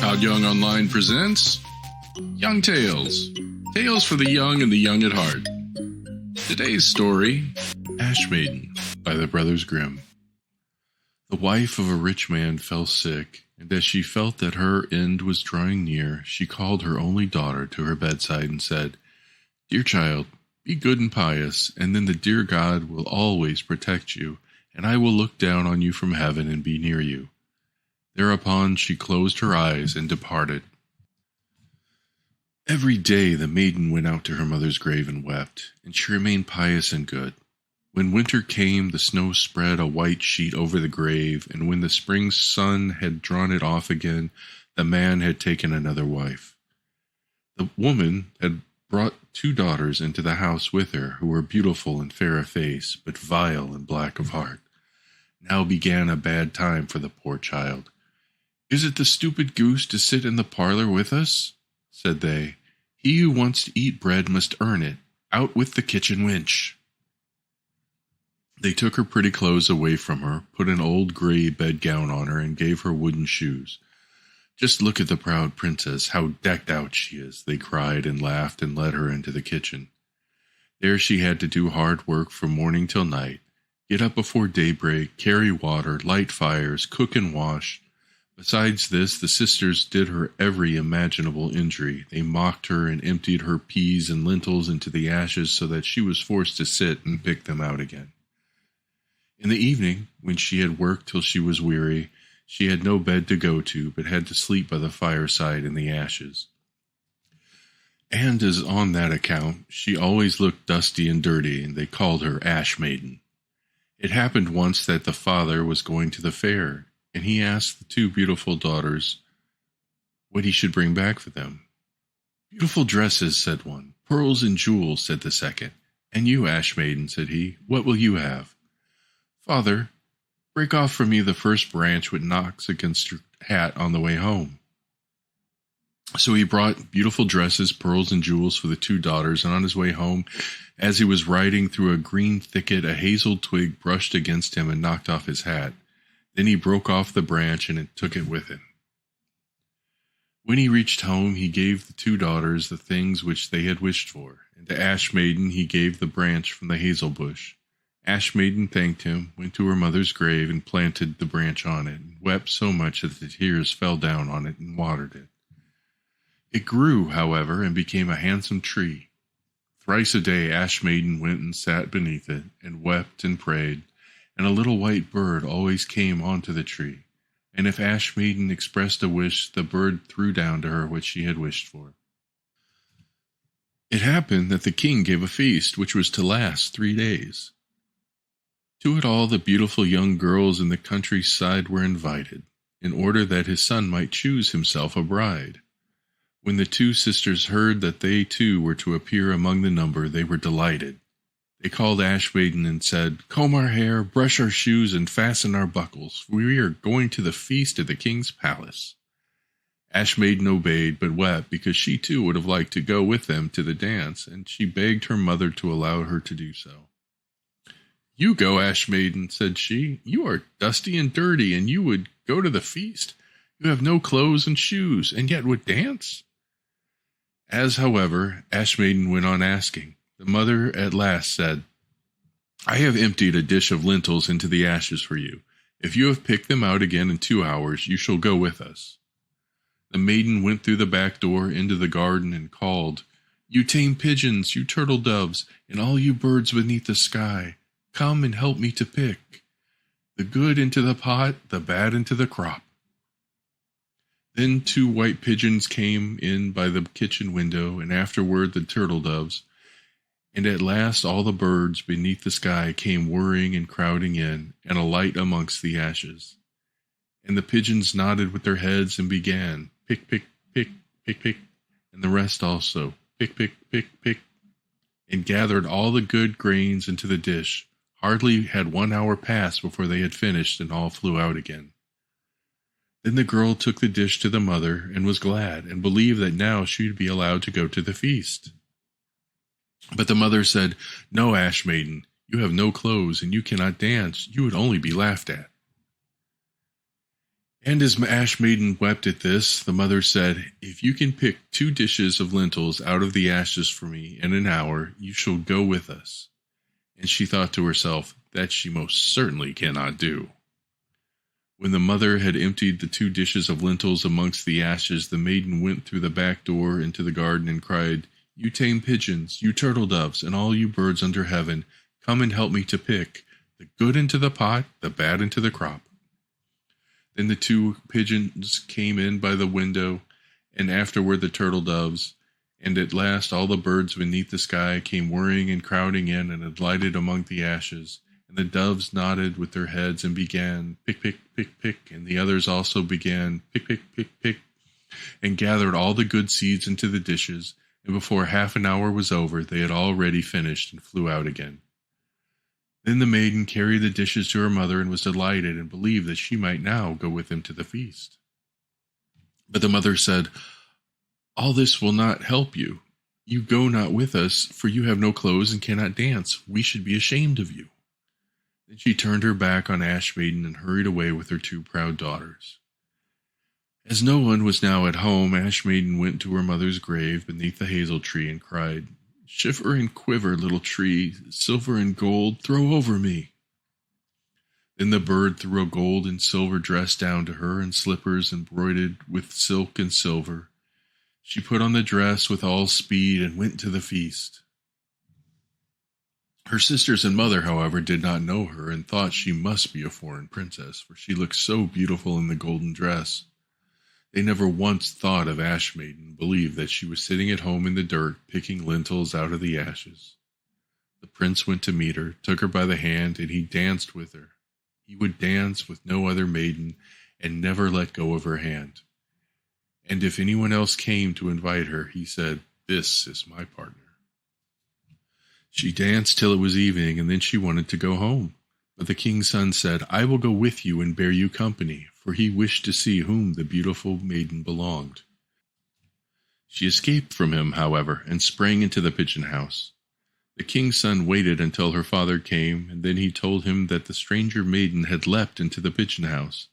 Todd Young Online presents Young Tales. Tales for the young and the young at heart. Today's story, Ash Maiden by the Brothers Grimm. The wife of a rich man fell sick, and as she felt that her end was drawing near, she called her only daughter to her bedside and said, "Dear child, be good and pious, and then the dear God will always protect you, and I will look down on you from heaven and be near you." Thereupon she closed her eyes and departed. Every day the maiden went out to her mother's grave and wept, and she remained pious and good. When winter came, the snow spread a white sheet over the grave, and when the spring sun had drawn it off again, the man had taken another wife. The woman had brought 2 daughters into the house with her, who were beautiful and fair of face, but vile and black of heart. Now began a bad time for the poor child. "Is it the stupid goose to sit in the parlor with us?" said they. "He who wants to eat bread must earn it. Out with the kitchen wench." They took her pretty clothes away from her, put an old gray bedgown on her, and gave her wooden shoes. "Just look at the proud princess, how decked out she is," they cried and laughed and led her into the kitchen. There she had to do hard work from morning till night, get up before daybreak, carry water, light fires, cook and wash. Besides this, the sisters did her every imaginable injury. They mocked her and emptied her peas and lentils into the ashes so that she was forced to sit and pick them out again. In the evening, when she had worked till she was weary, she had no bed to go to, but had to sleep by the fireside in the ashes. And as on that account, she always looked dusty and dirty, and they called her Ash Maiden. It happened once that the father was going to the fair, and he asked the 2 beautiful daughters what he should bring back for them. "Beautiful dresses," said one. "Pearls and jewels," said the second. "And you, Ash Maiden," said he, "what will you have?" "Father, break off for me the first branch which knocks against your hat on the way home." So he brought beautiful dresses, pearls, and jewels for the 2 daughters, and on his way home, as he was riding through a green thicket, a hazel twig brushed against him and knocked off his hat. Then he broke off the branch and took it with him. When he reached home, he gave the 2 daughters the things which they had wished for, and to Ash Maiden he gave the branch from the hazel bush. Ash Maiden thanked him, went to her mother's grave, and planted the branch on it, and wept so much that the tears fell down on it and watered it. It grew, however, and became a handsome tree. Thrice a day Ash Maiden went and sat beneath it, and wept and prayed, and a little white bird always came onto the tree, and if Ash Maiden expressed a wish, the bird threw down to her what she had wished for. It happened that the king gave a feast which was to last 3 days. To it all the beautiful young girls in the countryside were invited, in order that his son might choose himself a bride. When the 2 sisters heard that they too were to appear among the number, they were delighted. They called Ash Maiden and said, "Comb our hair, brush our shoes, and fasten our buckles, for we are going to the feast at the king's palace." Ash Maiden obeyed, but wept because she too would have liked to go with them to the dance, and she begged her mother to allow her to do so. "You go, Ash Maiden," said she. "You are dusty and dirty, and you would go to the feast. You have no clothes and shoes, and yet would dance." As, however, Ash Maiden went on asking, the mother at last said, "I have emptied a dish of lentils into the ashes for you. If you have picked them out again in 2 hours, you shall go with us." The maiden went through the back door into the garden and called, "You tame pigeons, you turtle doves, and all you birds beneath the sky, come and help me to pick the good into the pot, the bad into the crop." Then 2 white pigeons came in by the kitchen window, and afterward the turtle doves, and at last all the birds beneath the sky came whirring and crowding in, and alight amongst the ashes. And the pigeons nodded with their heads and began, "Pick, pick, pick, pick, pick," and the rest also, "Pick, pick, pick, pick," and gathered all the good grains into the dish. Hardly had 1 hour passed before they had finished, and all flew out again. Then the girl took the dish to the mother, and was glad, and believed that now she would be allowed to go to the feast. But the mother said, "No, Ash Maiden, you have no clothes, and you cannot dance. You would only be laughed at." And as Ash Maiden wept at this, the mother said, "If you can pick 2 dishes of lentils out of the ashes for me in an hour, you shall go with us." And she thought to herself, that she most certainly cannot do. When the mother had emptied the 2 dishes of lentils amongst the ashes, the maiden went through the back door into the garden and cried, "You tame pigeons, you turtle doves, and all you birds under heaven, come and help me to pick the good into the pot, the bad into the crop." Then the 2 pigeons came in by the window, and afterward the turtle doves, and at last all the birds beneath the sky came whirring and crowding in and alighted among the ashes. And the doves nodded with their heads and began, "Pick, pick, pick, pick," and the others also began, "Pick, pick, pick, pick," and gathered all the good seeds into the dishes, and before half an hour was over, they had already finished and flew out again. Then the maiden carried the dishes to her mother and was delighted and believed that she might now go with them to the feast. But the mother said, "All this will not help you. You go not with us, for you have no clothes and cannot dance. We should be ashamed of you." Then she turned her back on Ash Maiden and hurried away with her 2 proud daughters. As no one was now at home, Ash Maiden went to her mother's grave beneath the hazel tree and cried, "Shiver and quiver, little tree, silver and gold, throw over me." Then the bird threw a gold and silver dress down to her, and slippers embroidered with silk and silver. She put on the dress with all speed and went to the feast. Her sisters and mother, however, did not know her, and thought she must be a foreign princess, for she looked so beautiful in the golden dress. They never once thought of Ash Maiden, believed that she was sitting at home in the dirt, picking lentils out of the ashes. The prince went to meet her, took her by the hand, and he danced with her. He would dance with no other maiden, and never let go of her hand. And if anyone else came to invite her, he said, "This is my partner." She danced till it was evening, and then she wanted to go home. But the king's son said, "I will go with you and bear you company," for he wished to see whom the beautiful maiden belonged. She escaped from him, however, and sprang into the pigeon house. The king's son waited until her father came, and then he told him that the stranger maiden had leapt into the pigeon house.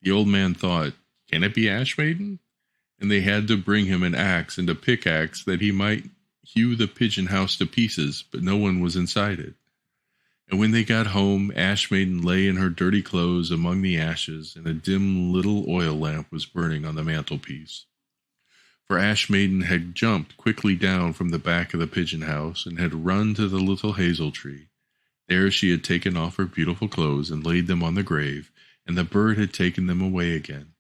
The old man thought, "Can it be Ash Maiden?" And they had to bring him an axe and a pickaxe that he might hew the pigeon house to pieces, but no one was inside it. And when they got home, Ash Maiden lay in her dirty clothes among the ashes, and a dim little oil lamp was burning on the mantelpiece. For Ash Maiden had jumped quickly down from the back of the pigeon house, and had run to the little hazel tree. There she had taken off her beautiful clothes and laid them on the grave, and the bird had taken them away again.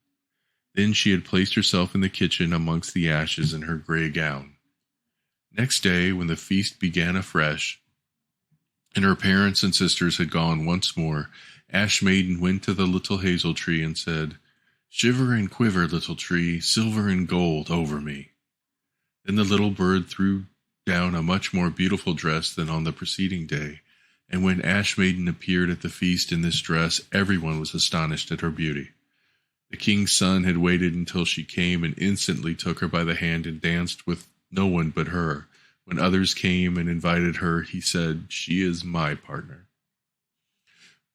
Then she had placed herself in the kitchen amongst the ashes in her grey gown. Next day, when the feast began afresh, and her parents and sisters had gone once more, Ash Maiden went to the little hazel tree and said, "Shiver and quiver, little tree, silver and gold over me." Then the little bird threw down a much more beautiful dress than on the preceding day, and when Ash Maiden appeared at the feast in this dress, everyone was astonished at her beauty. The king's son had waited until she came and instantly took her by the hand and danced with no one but her. When others came and invited her, he said, "She is my partner."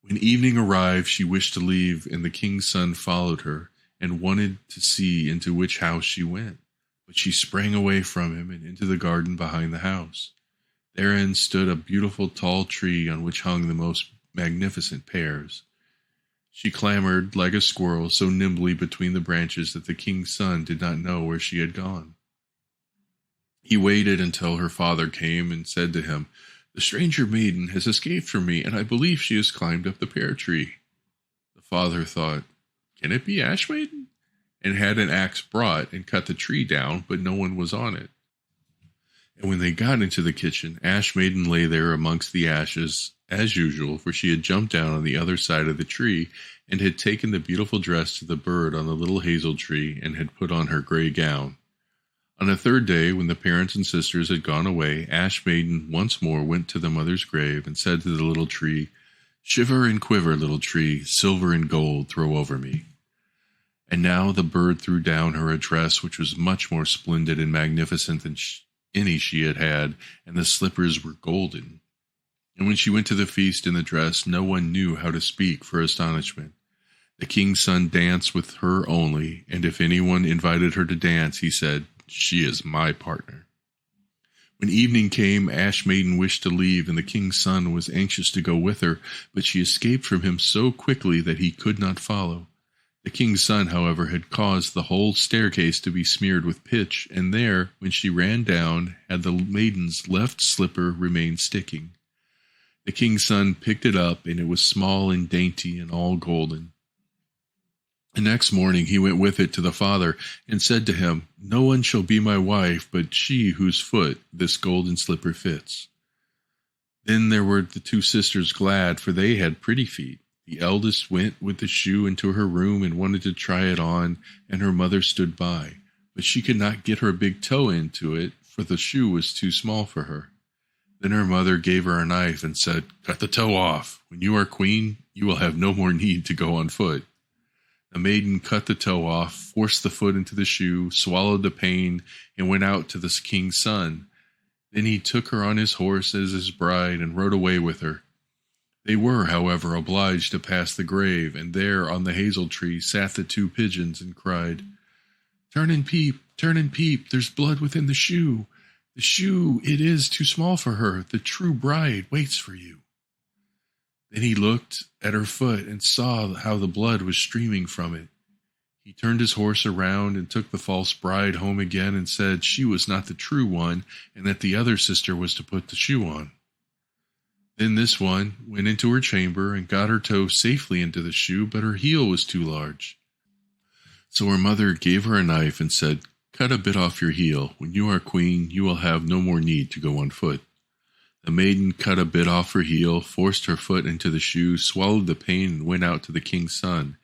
When evening arrived, she wished to leave, and the king's son followed her and wanted to see into which house she went. But she sprang away from him and into the garden behind the house. Therein stood a beautiful tall tree on which hung the most magnificent pears. She clambered like a squirrel so nimbly between the branches that the king's son did not know where she had gone. He waited until her father came and said to him, "The stranger maiden has escaped from me, and I believe she has climbed up the pear tree." The father thought, "Can it be Ash Maiden?" and had an axe brought and cut the tree down, but no one was on it. And when they got into the kitchen, Ash Maiden lay there amongst the ashes, as usual, for she had jumped down on the other side of the tree, and had taken the beautiful dress to the bird on the little hazel tree, and had put on her grey gown. On the third day, when the parents and sisters had gone away, Ash Maiden once more went to the mother's grave, and said to the little tree, "Shiver and quiver, little tree, silver and gold throw over me." And now the bird threw down her a dress which was much more splendid and magnificent than any she had had, and the slippers were golden. And when she went to the feast in the dress, no one knew how to speak for astonishment. The king's son danced with her only, and if anyone invited her to dance, he said, "She is my partner." When evening came, Ash Maiden wished to leave, and the king's son was anxious to go with her, but she escaped from him so quickly that he could not follow. The king's son, however, had caused the whole staircase to be smeared with pitch, and there, when she ran down, had the maiden's left slipper remained sticking. The king's son picked it up, and it was small and dainty and all golden. The next morning he went with it to the father, and said to him, "No one shall be my wife but she whose foot this golden slipper fits." Then there were the two sisters glad, for they had pretty feet. The eldest went with the shoe into her room and wanted to try it on, and her mother stood by. But she could not get her big toe into it, for the shoe was too small for her. Then her mother gave her a knife and said, "Cut the toe off. When you are queen, you will have no more need to go on foot." The maiden cut the toe off, forced the foot into the shoe, swallowed the pain, and went out to the king's son. Then he took her on his horse as his bride and rode away with her. They were, however, obliged to pass the grave, and there on the hazel tree sat the two pigeons and cried, turn and peep, there's blood within the shoe. The shoe, it is too small for her, the true bride waits for you." Then he looked at her foot and saw how the blood was streaming from it. He turned his horse around and took the false bride home again and said she was not the true one, and that the other sister was to put the shoe on. Then this one went into her chamber and got her toe safely into the shoe, but her heel was too large. So her mother gave her a knife and said, "Cut a bit off your heel. When you are queen, you will have no more need to go on foot." The maiden cut a bit off her heel, forced her foot into the shoe, swallowed the pain, and went out to the king's son.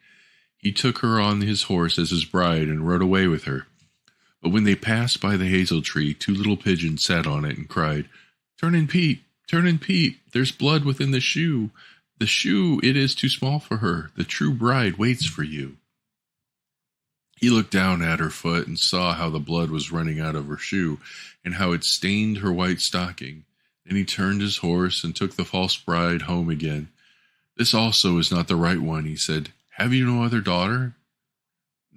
He took her on his horse as his bride and rode away with her. But when they passed by the hazel tree, two little pigeons sat on it and cried, turn and peep, there's blood within the shoe. The shoe, it is too small for her. The true bride waits for you." He looked down at her foot and saw how the blood was running out of her shoe, and how it stained her white stocking. Then he turned his horse and took the false bride home again. "This also is not the right one," he said. "Have you no other daughter?"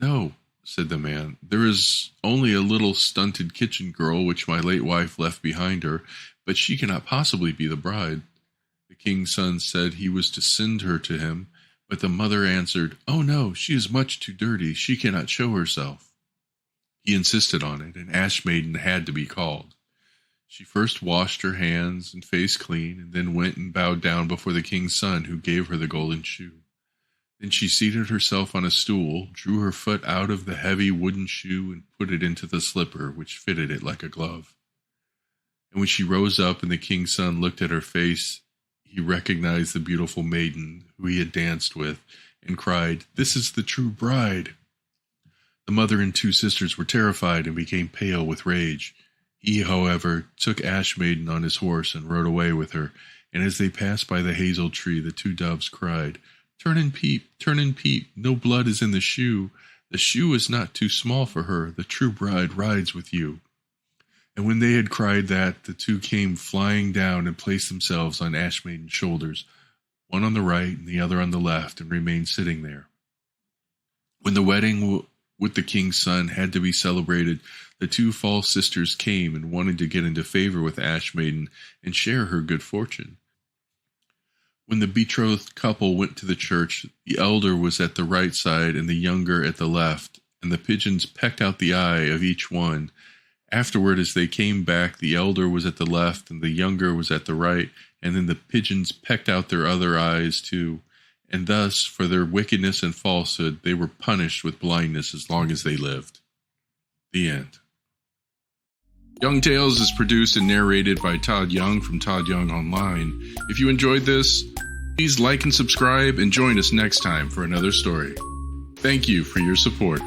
"No," said the man. "There is only a little stunted kitchen girl which my late wife left behind her, but she cannot possibly be the bride." The king's son said he was to send her to him, but the mother answered, "Oh no, she is much too dirty. She cannot show herself." He insisted on it, and Ash Maiden had to be called. She first washed her hands and face clean, and then went and bowed down before the king's son, who gave her the golden shoe. Then she seated herself on a stool, drew her foot out of the heavy wooden shoe, and put it into the slipper, which fitted it like a glove. And when she rose up and the king's son looked at her face, he recognized the beautiful maiden who he had danced with, and cried, "This is the true bride." The mother and two sisters were terrified and became pale with rage. He, however, took Ash Maiden on his horse and rode away with her, and as they passed by the hazel tree, the two doves cried, turn and peep, no blood is in the shoe. The shoe is not too small for her, the true bride rides with you." And when they had cried that, the two came flying down and placed themselves on Ash Maiden's shoulders, one on the right and the other on the left, and remained sitting there. When the wedding with the king's son had to be celebrated, the two false sisters came and wanted to get into favor with Ash Maiden and share her good fortune. When the betrothed couple went to the church, the elder was at the right side and the younger at the left, and the pigeons pecked out the eye of each one. Afterward, as they came back, the elder was at the left and the younger was at the right, and then the pigeons pecked out their other eyes too. And thus, for their wickedness and falsehood, they were punished with blindness as long as they lived. The end. Young Tales is produced and narrated by Todd Young from Todd Young Online. If you enjoyed this, please like and subscribe and join us next time for another story. Thank you for your support.